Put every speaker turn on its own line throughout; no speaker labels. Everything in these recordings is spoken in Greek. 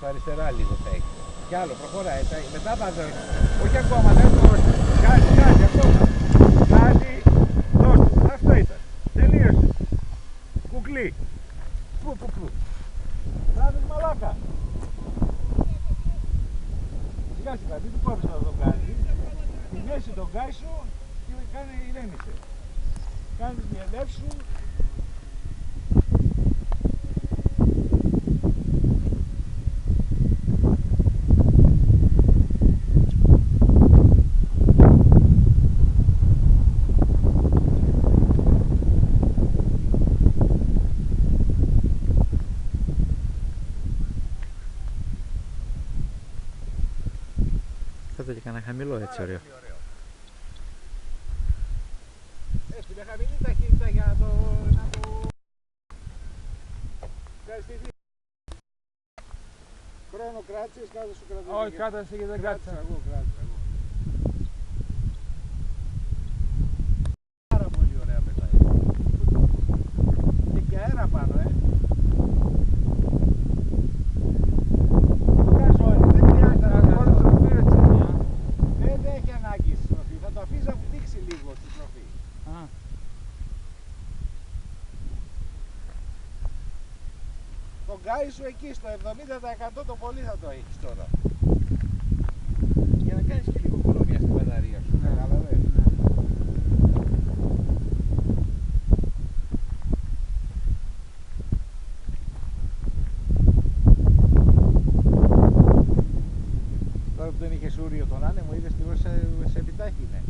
στα αριστερά λίγο θα έχει. Κι άλλο, προχωράει. Μετά θα δω. Όχι ακόμα, δεν το. Κάτι, ακόμα. Κάτι, δώστε. Αυτό ήταν. Τελείωσε. Κουκλί. Πού. Ράδες μαλάκα. Σιγά, μην του κόβεις να το κάνει. Στη μέση τον κάισο και κάνε ηρέμησε. Κάνεις διελεύσου.
Κάτω και κανένα χαμηλό έτσι ωραίο.
Έτσι με χαμηλή ταχύτητα για να το κάνεις τη δύναμη. Χρόνο κράτησες, κάτω σου κρατήσεις.
Όχι, κάτω και δεν κράτησα.
Εγώ κράτησα. Πάρα πολύ ωραία πετάει. Και αέρα πάνω, Το βγάζω όλοι, δεν χρειάζεται να το στροφή έτσι. Δεν έχει ανάγκη στη στροφή, θα το αφήσω να δείξει λίγο στη στροφή. Τον γκάι σου εκεί στο 70% το πολύ θα το έχεις τώρα. Για να κάνεις και λίγο κολομία στην μπαταρία σου. Καταλαβαίνεις. Τώρα που δεν είχες ούριο τον άνεμο, είδες τι σε επιτάχυνε.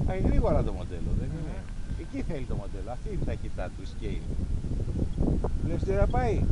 Πάει γρήγορα το μοντέλο, δεν είναι. Εκεί θέλει το μοντέλο, αυτή είναι η ταχύτητά του, η scale. Βλέπεις τι ώρα πάει.